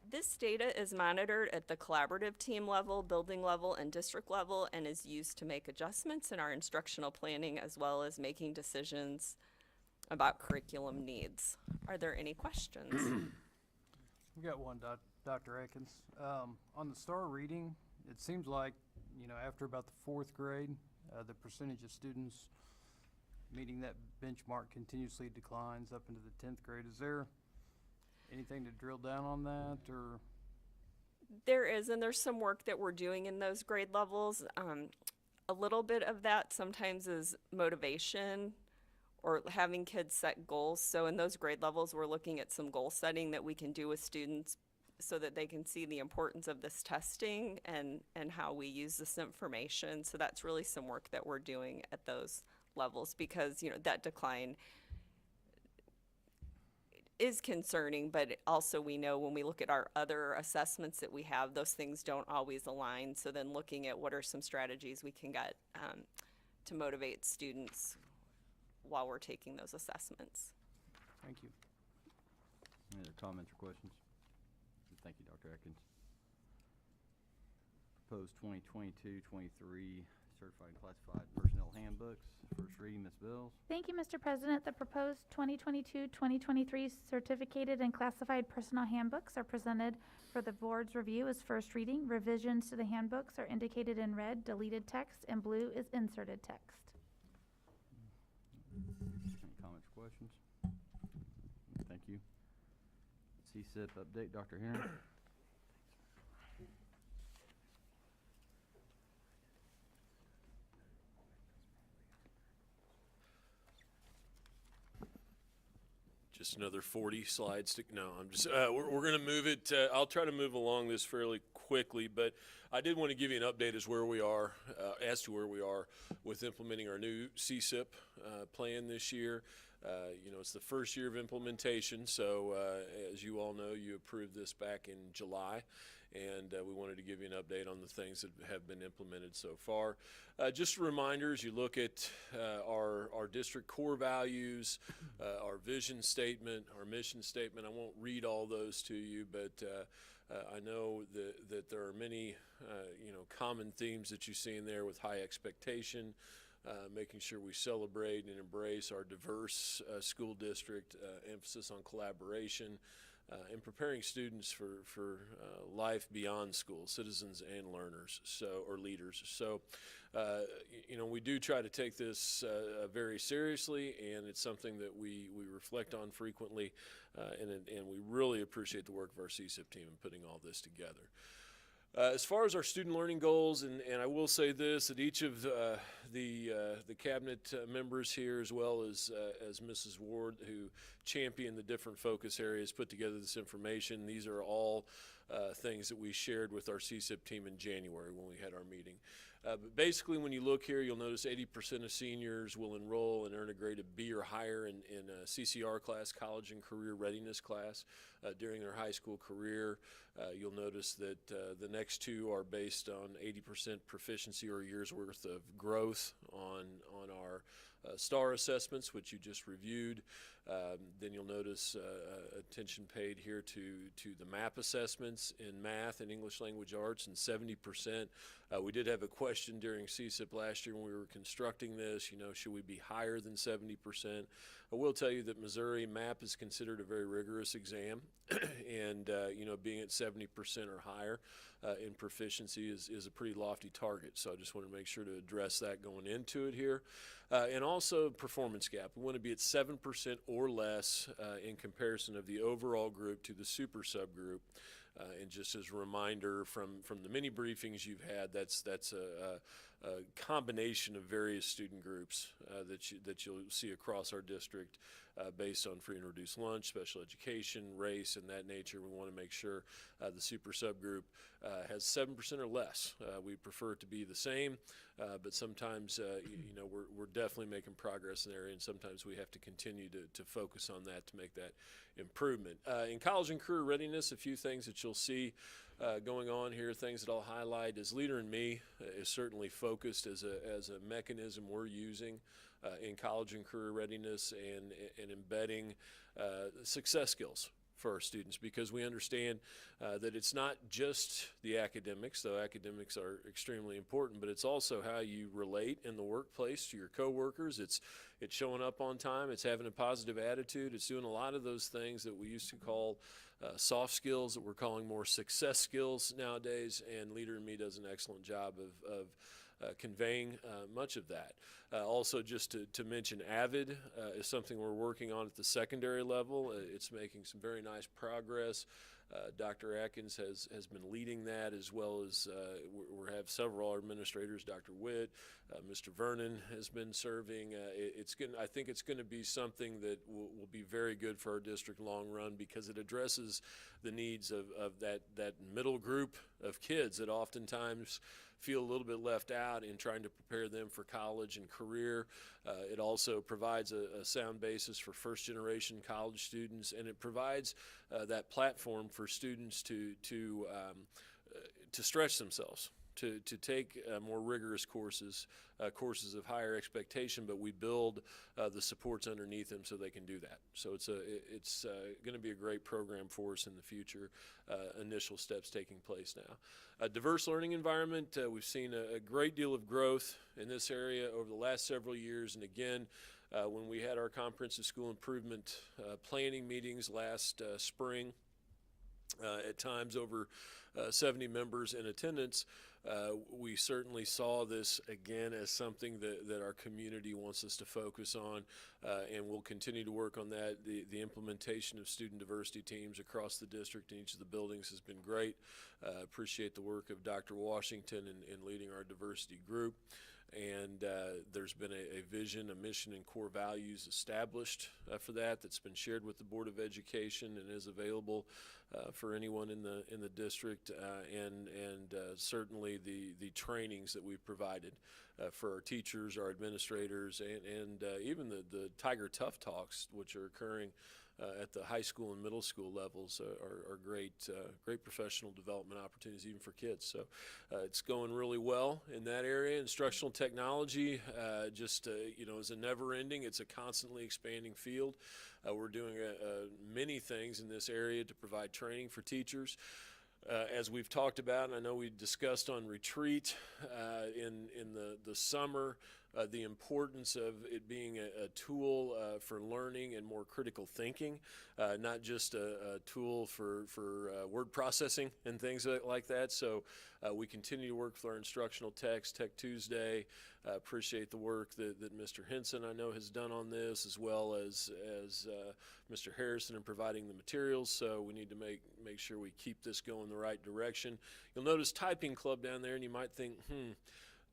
This data is monitored at the collaborative team level, building level, and district level, and is used to make adjustments in our instructional planning as well as making decisions about curriculum needs. Are there any questions? We got one, Dr. Atkins. On the STAR reading, it seems like, after about the 4th grade, the percentage of students meeting that benchmark continuously declines up into the 10th grade. Is there anything to drill down on that, or? There is, and there's some work that we're doing in those grade levels. A little bit of that sometimes is motivation or having kids set goals. So in those grade levels, we're looking at some goal setting that we can do with students so that they can see the importance of this testing and how we use this information. So that's really some work that we're doing at those levels because, that decline is concerning, but also we know when we look at our other assessments that we have, those things don't always align. So then looking at what are some strategies we can get to motivate students while we're taking those assessments. Thank you. Any other comments or questions? Thank you, Dr. Atkins. Proposed 2022-23 Certified and Classified Personnel Handbooks. First reading, Ms. Bills. Thank you, Mr. President. The proposed 2022-2023 Certificated and Classified Personnel Handbooks are presented for the board's review as first reading. Revisions to the handbooks are indicated in red, deleted text, and blue is inserted text. Any comments or questions? Thank CSIP update, Dr. Heron. Just another 40 slides to, no, I'm just, we're going to move it, I'll try to move along this fairly quickly, but I did want to give you an update as to where we are with implementing our new CSIP plan this year. You know, it's the first year of implementation, so as you all know, you approved this back in July, and we wanted to give you an update on the things that have been implemented so far. Just a reminder, as you look at our district core values, our vision statement, our mission statement, I won't read all those to you, but I know that there are many you know, common themes that you see in there with high expectation, making sure we celebrate and embrace our diverse school district, emphasis on collaboration, and preparing students for life beyond school, citizens and learners, or leaders. So, you know, we do try to take this very seriously, and it's something that we reflect on frequently, and we really appreciate the work of our CSIP team in putting all this together. As far as our student learning goals, and I will say this, that each of the cabinet members here, as well as Mrs. Ward, who championed the different focus areas, put together this information. These are all things that we shared with our CSIP team in January when we had our meeting. But basically, when you look here, you'll notice 80% of seniors will enroll and earn a grade of B or higher in a CCR class, college and career readiness class, during their high school career. You'll notice that the next two are based on 80% proficiency or a year's worth of growth on our STAR assessments, which you just reviewed. Then you'll notice attention paid here to the MAP assessments in math and English language arts, and 70%. We did have a question during CSIP last year when we were constructing this, you know, should we be higher than 70%? I will tell you that Missouri MAP is considered a very rigorous exam, and you know, being at 70% or higher in proficiency is a pretty lofty target. So I just want to make sure to address that going into it here. And also performance gap. We want to be at 7% or less in comparison of the overall group to the super subgroup. And just as a reminder from the many briefings you've had, that's a combination of various student groups that you'll see across our district based on free and reduced lunch, special education, race, and that nature. We want to make sure the super subgroup has 7% or less. We prefer it to be the same, but sometimes you know, we're definitely making progress in the area, and sometimes we have to continue to focus on that to make that improvement. In college and career readiness, a few things that you'll see going on here, things that I'll highlight is Leader in Me is certainly focused as a mechanism we're using in college and career readiness, and embedding success skills for our students, because we understand that it's not just the academics, though academics are extremely important, but it's also how you relate in the workplace to your coworkers. It's showing up on time, it's having a positive attitude, it's doing a lot of those things that we used to call soft skills that we're calling more success skills nowadays, and Leader in Me does an excellent job of conveying much of that. Also, just to mention, AVID is something we're working on at the secondary level. It's making some very nice progress. Dr. Atkins has been leading that, as well as we have several administrators, Dr. Witt, Mr. Vernon has been serving. I think it's going to be something that will be very good for our district long run, because it addresses the needs of that middle group of kids that oftentimes feel a little bit left out in trying to prepare them for college and career. It also provides a sound basis for first generation college students, and it provides that platform for students to stretch themselves, to take more rigorous courses of higher expectation, but we build the supports underneath them so they can do that. So it's going to be a great program for us in the future. Initial steps taking place now. A diverse learning environment. We've seen a great deal of growth in this area over the last several years, and again, when we had our comprehensive school improvement planning meetings last spring, at times over 70 members in attendance, We certainly saw this again as something that our community wants us to focus on, and we'll continue to work on that. The implementation of student diversity teams across the district in each of the buildings has been great. Appreciate the work of Dr. Washington in leading our diversity group. And there's been a vision, a mission, and core values established for that's been shared with the Board of Education and is available for anyone in the district, and certainly the trainings that we've provided for our teachers, our administrators, and even the Tiger Tough Talks, which are occurring at the high school and middle school levels, are great professional development opportunities even for kids. So it's going really well in that area. Instructional technology is a never ending, it's a constantly expanding field. We're doing many things in this area to provide training for teachers. As we've talked about, and I know we discussed on retreat in the summer, the importance of it being a tool for learning and more critical thinking, not just a tool for word processing and things like that. So we continue to work with our instructional techs, Tech Tuesday. Appreciate the work that Mr. Henson, I know, has done on this, as well as Mr. Harrison in providing the materials. So we need to make sure we keep this going the right direction. You'll notice Typing Club down there, and you might think,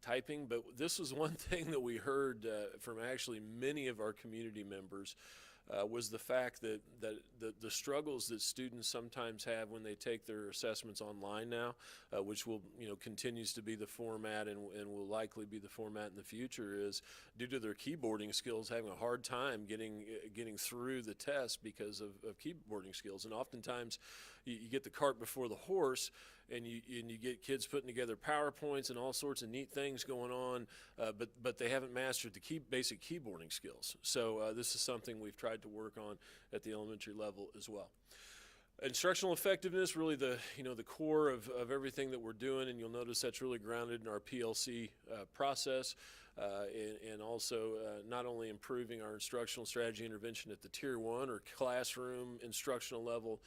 typing, but this was one thing that we heard from actually many of our community members, was the fact that the struggles that students sometimes have when they take their assessments online now, which will continues to be the format and will likely be the format in the future, is due to their keyboarding skills having a hard time getting through the test because of keyboarding skills. And oftentimes you get the cart before the horse, and you get kids putting together PowerPoints and all sorts of neat things going on, but they haven't mastered the basic keyboarding skills. So this is something we've tried to work on at the elementary level as well. Instructional effectiveness, really the core of everything that we're doing, and you'll notice that's really grounded in our PLC process, and also not only improving our instructional strategy intervention at the Tier 1 or classroom instructional level,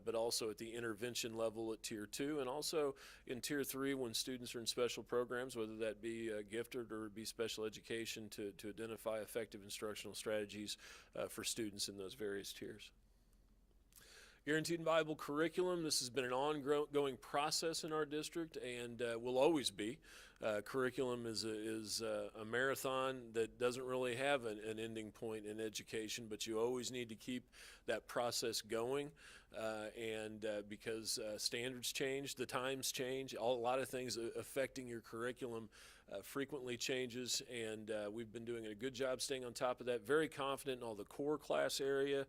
but also at the intervention level at Tier 2, and also in Tier 3 when students are in special programs, whether that be gifted or be special education, to identify effective instructional strategies for students in those various tiers. Guaranteed and viable curriculum. This has been an ongoing process in our district, and will always be. Curriculum is a marathon that doesn't really have an ending point in education, but you always need to keep that process going, and because standards change, the times change, a lot of things affecting your curriculum frequently changes, and we've been doing a good job staying on top of that. Very confident in all the core class areas.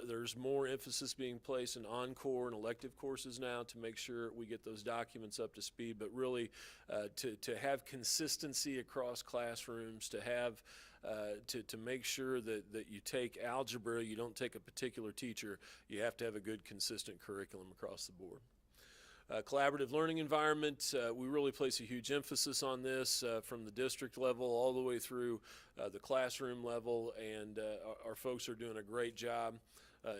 There's more emphasis being placed in encore and elective courses now to make sure we get those documents up to speed, but really to have consistency across classrooms, to have to make sure that you take algebra, you don't take a particular teacher, you have to have a good consistent curriculum across the board. Collaborative learning environment, we really place a huge emphasis on this from the district level all the way through the classroom level, and our folks are doing a great job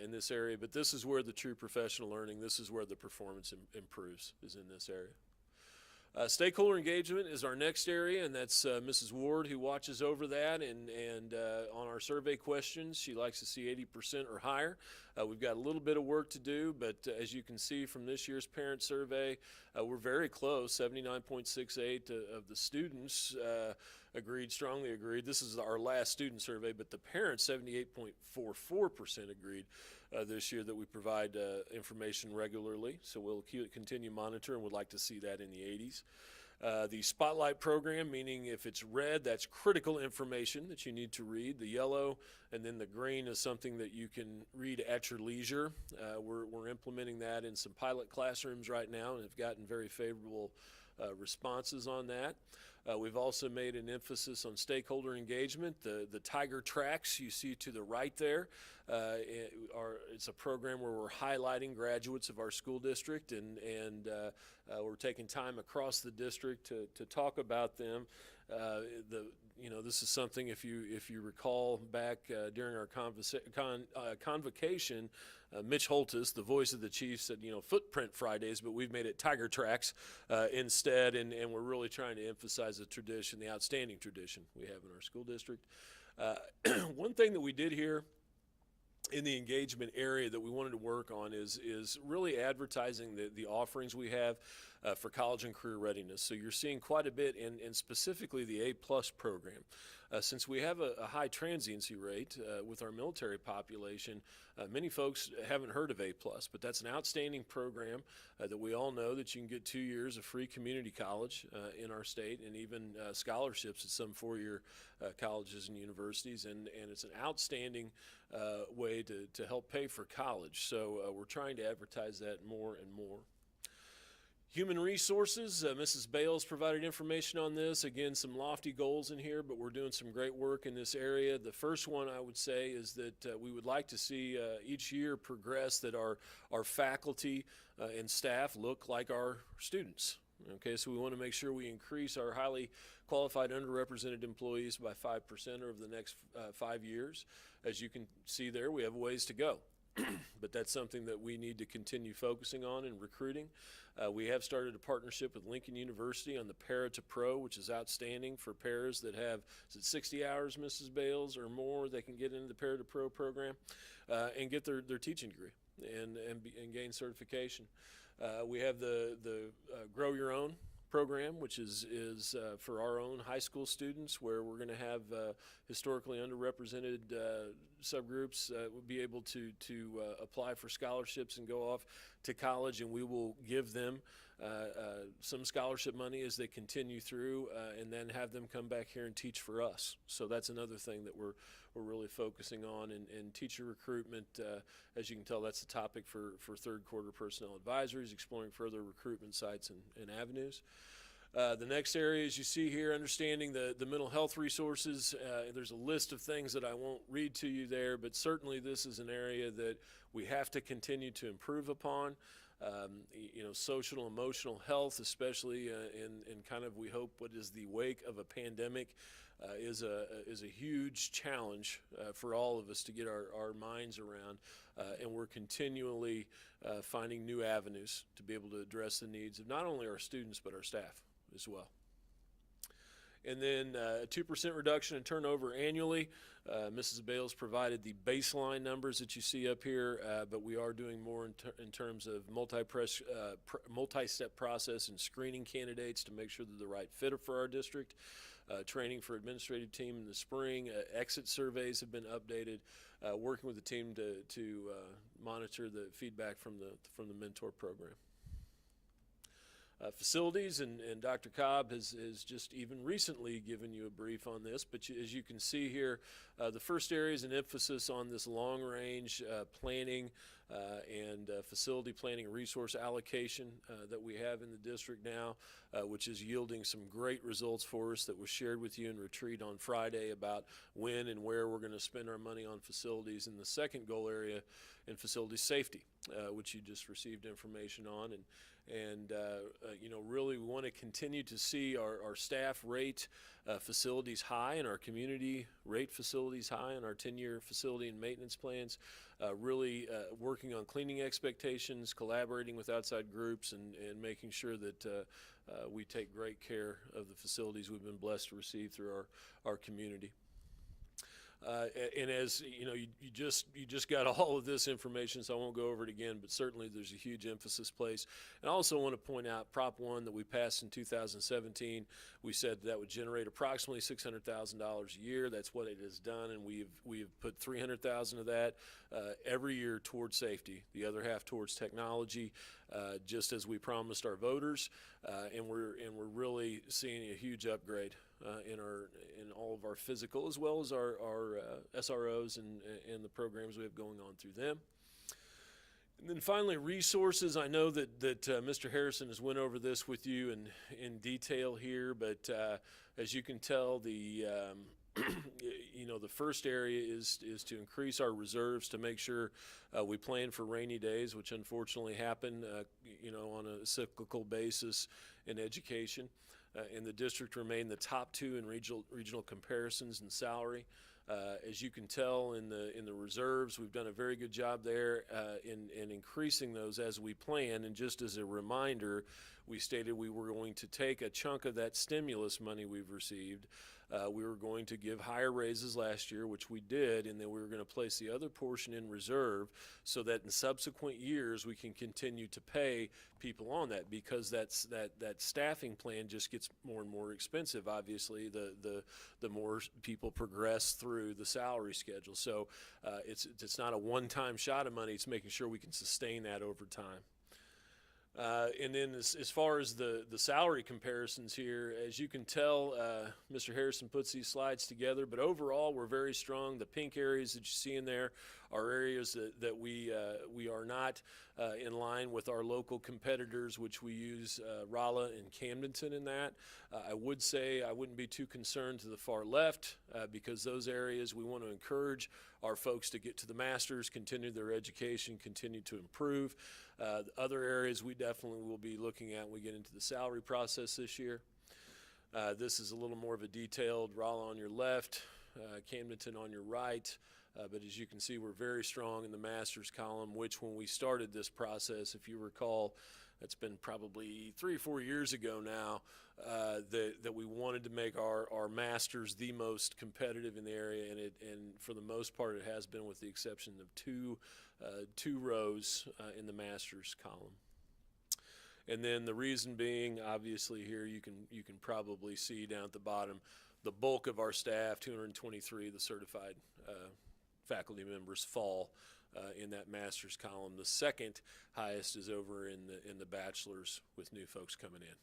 in this area. But this is where the true professional learning, this is where the performance improves, is in this area. Stakeholder engagement is our next area, and that's Mrs. Ward who watches over that, and on our survey questions, she likes to see 80% or higher. We've got a little bit of work to do, but as you can see from this year's parent survey, we're very close. 79.68 of the students strongly agreed. This is our last student survey, but the parents, 78.44% agreed this year that we provide information regularly. So we'll continue monitor and would like to see that in the 80s. The Spotlight program, meaning if it's red, that's critical information that you need to read. The yellow and then the green is something that you can read at your leisure. We're implementing that in some pilot classrooms right now and have gotten very favorable responses on that. We've also made an emphasis on stakeholder engagement. The Tiger Tracks you see to the right there, it's a program where we're highlighting graduates of our school district, and we're taking time across the district to talk about them. This is something, if you recall back during our convocation, Mitch Holtis, the voice of the Chiefs, said, Footprint Fridays, but we've made it Tiger Tracks instead, and we're really trying to emphasize the tradition, the outstanding tradition we have in our school district. One thing that we did here in the engagement area that we wanted to work on is really advertising the offerings we have for college and career readiness. So you're seeing quite a bit, and specifically the A+ program. Since we have a high transiency rate with our military population, many folks haven't heard of A+, but that's an outstanding program that we all know that you can get 2 years of free community college in our state, and even scholarships at some 4-year colleges and universities, and it's an outstanding way to help pay for college. So we're trying to advertise that more and more. Human resources, Mrs. Bales provided information on this. Again, some lofty goals in here, but we're doing some great work in this area. The first one I would say is that we would like to see each year progress that our faculty and staff look like our students. Okay, so we want to make sure we increase our highly qualified underrepresented employees by 5% over the next 5 years. As you can see there, we have ways to go. But that's something that we need to continue focusing on in recruiting. We have started a partnership with Lincoln University on the Para to Pro, which is outstanding for paras that have, is it 60 hours, Mrs. Bales, or more, they can get into the Para to Pro program and get their teaching degree and gain certification. We have the Grow Your Own program, which is for our own high school students, where we're going to have historically underrepresented subgroups will be able to apply for scholarships and go off to college, and we will give them some scholarship money as they continue through, and then have them come back here and teach for us. So that's another thing that we're really focusing on, and teacher recruitment. As you can tell, that's the topic for third quarter personnel advisories, exploring further recruitment sites and avenues. The next area, as you see here, understanding the mental health resources. There's a list of things that I won't read to you there, but certainly this is an area that we have to continue to improve upon. Social and emotional health, especially in kind of, we hope, what is the wake of a pandemic, is a huge challenge for all of us to get our minds around, and we're continually finding new avenues to be able to address the needs of not only our students but our staff as well. And then a 2% reduction in turnover annually. Mrs. Bales provided the baseline numbers that you see up here, but we are doing more in terms of multi-step process and screening candidates to make sure they're the right fit for our district. Training for administrative team in the spring. Exit surveys have been updated. Working with the team to monitor the feedback from the mentor program. Facilities, and Dr. Cobb has just even recently given you a brief on this, but as you can see here, the first area is an emphasis on this long-range planning and facility planning and resource allocation that we have in the district now, which is yielding some great results for us, that was shared with you in retreat on Friday about when and where we're going to spend our money on facilities. And the second goal area in facility safety, which you just received information on, and really we want to continue to see our staff rate facilities high and our community rate facilities high, and our 10-year facility and maintenance plans, really working on cleaning expectations, collaborating with outside groups, and making sure that we take great care of the facilities we've been blessed to receive through our community. And as you know, you just got all of this information, so I won't go over it again, but certainly there's a huge emphasis placed. And I also want to point out Prop 1 that we passed in 2017. We said that would generate approximately $600,000 a year. That's what it has done, and we've put $300,000 of that every year towards safety, the other half towards technology, just as we promised our voters. And we're really seeing a huge upgrade in all of our physical, as well as our SROs and the programs we have going on through them. And then finally, resources. I know that Mr. Harrison has went over this with you in detail here, but as you can tell, the first area is to increase our reserves to make sure we plan for rainy days, which unfortunately happen, on a cyclical basis in education. in the district remain the top 2 in regional comparisons in salary. As you can tell in the reserves, we've done a very good job there in increasing those as we plan. And just as a reminder, we stated we were going to take a chunk of that stimulus money we've received. We were going to give higher raises last year, which we did, and then we were going to place the other portion in reserve so that in subsequent years we can continue to pay people on that, because that staffing plan just gets more and more expensive, obviously, the more people progress through the salary schedule. So it's not a one-time shot of money, it's making sure we can sustain that over time. And then as far as the salary comparisons here, as you can tell, Mr. Harrison puts these slides together, but overall we're very strong. The pink areas that you see in there are areas that we are not in line with our local competitors, which we use Rolla and Camdenton in that. I would say I wouldn't be too concerned to the far left, because those areas we want to encourage our folks to get to the masters, continue their education, continue to improve. The other areas we definitely will be looking at when we get into the salary process this year. This is a little more of a detailed Rolla on your left, Camdenton on your right. But as you can see, we're very strong in the master's column, which when we started this process, if you recall, that's been probably 3 or 4 years ago now, that we wanted to make our masters the most competitive in the area, and for the most part it has been, with the exception of two rows in the master's column. And then the reason being, obviously here you can probably see down at the bottom, the bulk of our staff, 223, the certified faculty members, fall in that master's column. The second highest is over in the bachelor's, with new folks coming in.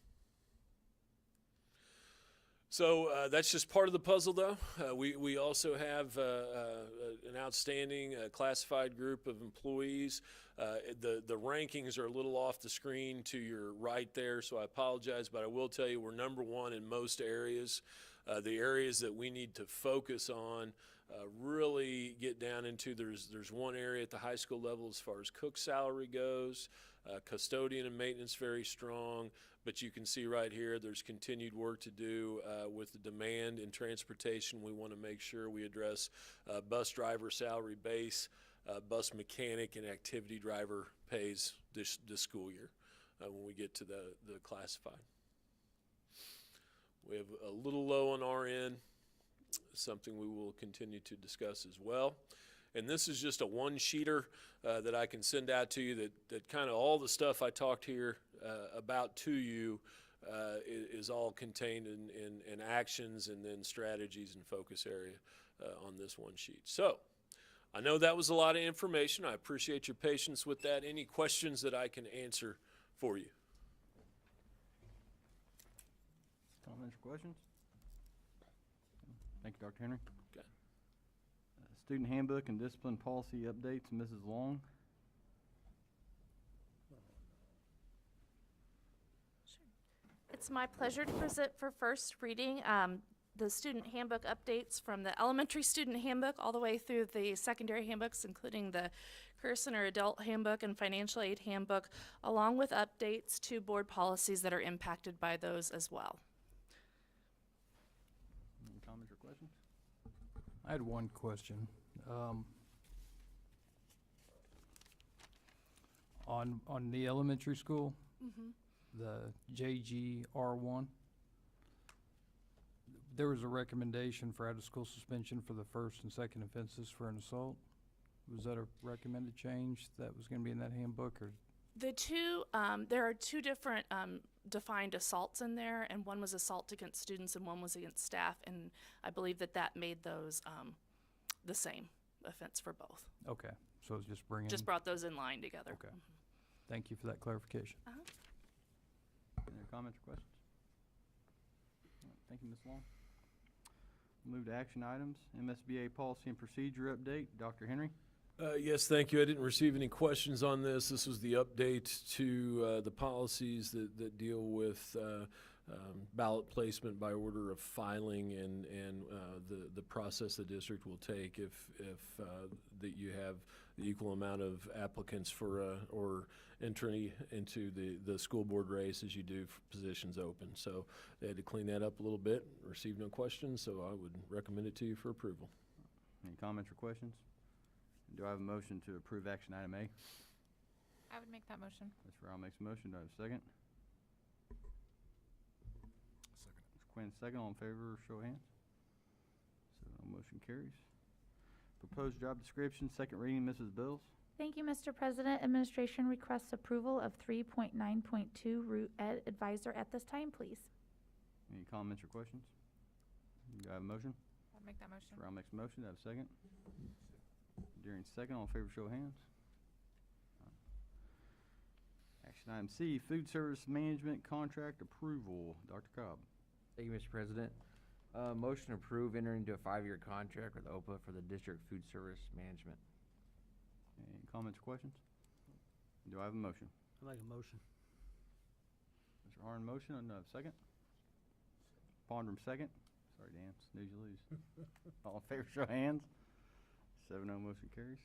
So that's just part of the puzzle, though. We also have an outstanding classified group of employees. The rankings are a little off the screen to your right there, so I apologize, but I will tell you we're number 1 in most areas. The areas that we need to focus on, really get down into, there's one area at the high school level as far as cook salary goes, custodian and maintenance very strong, but you can see right here there's continued work to do with the demand in transportation. We want to make sure we address bus driver salary base, bus mechanic and activity driver pays this school year when we get to the classified. We have a little low on our end, something we will continue to discuss as well. And this is just a one-sheeter that I can send out to you that kind of all the stuff I talked here about to you is all contained in actions and then strategies and focus area on this one sheet. So I know that was a lot of information. I appreciate your patience with that. Any questions that I can answer for you? Comments or questions? Thank you, Dr. Henry. Okay. Student handbook and discipline policy updates, Mrs. Long. It's my pleasure to present for first reading the student handbook updates from the elementary student handbook all the way through the secondary handbooks, including the Career Center adult handbook and financial aid handbook, along with updates to board policies that are impacted by those as well. Any comments or questions? I had one question. On the elementary school, the JGR1, there was a recommendation for out-of-school suspension for the first and second offenses for an assault. Was that a recommended change that was going to be in that handbook, or? The two, there are two different defined assaults in there, and one was assault against students and one was against staff, and I believe that made those the same offense for both. Okay, so it's just bringing. Just brought those in line together. Okay. Thank you for that clarification. Any other comments or questions? All right, thank you, Ms. Long. Move to action items. MSBA policy and procedure update. Dr. Henry. Yes, thank you. I didn't receive any questions on this. This was the update to the policies that deal with ballot placement by order of filing and the process the district will take if that you have the equal amount of applicants for or entry into the school board race as you do for positions open. So they had to clean that up a little bit, received no questions, so I would recommend it to you for approval. Any comments or questions? Do I have a motion to approve action item A? I would make that motion. Mr. Rowell makes a motion. Do I have a second? Second. Ms. Quinn, second. All in favor, show of hands. So motion carries. Proposed job description, second reading, Mrs. Bills. Thank you, Mr. President. Administration requests approval of 3.9.2 Root Ed Advisor at this time, please. Any comments or questions? Do I have a motion? I'd make that motion. Mr. Rowell makes a motion. Do I have a second? During second, all in favor, show of hands. Action item C, food service management contract approval. Dr. Cobb. Thank you, Mr. President. Motion to approve entering into a 5-year contract with OPA for the district food service management. Any comments or questions? Do I have a motion? I make a motion. Mr. Harn, motion. And a second? Pondrum, second. Sorry, Dan. Snooze, you lose. All in favor, show of hands. 7-0, motion carries.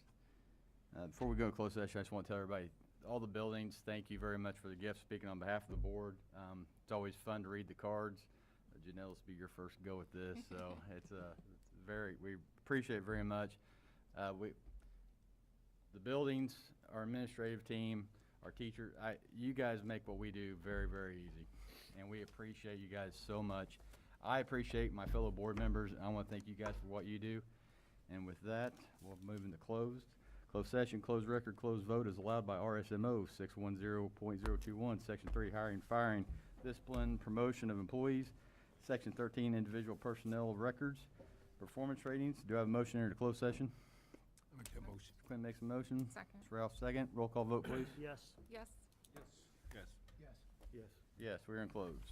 Before we go to closed session, I just want to tell everybody, all the buildings, thank you very much for the gift. Speaking on behalf of the board, it's always fun to read the cards. Janelle, this will be your first go with this, so it's we appreciate it very much. The buildings, our administrative team, our teacher, you guys make what we do very, very easy, and we appreciate you guys so much. I appreciate my fellow board members, and I want to thank you guys for what you do. And with that, we'll move into closed. Closed session, closed record, closed vote is allowed by RSMO 610.021, Section 3, hiring, firing, discipline, promotion of employees, Section 13, individual personnel records, performance ratings. Do I have a motion to enter closed session? I make that motion. Quinn makes a motion. Second. Mr. Ralph, second. Roll call vote, please. Yes. Yes. Yes. Yes. Yes, we're in closed.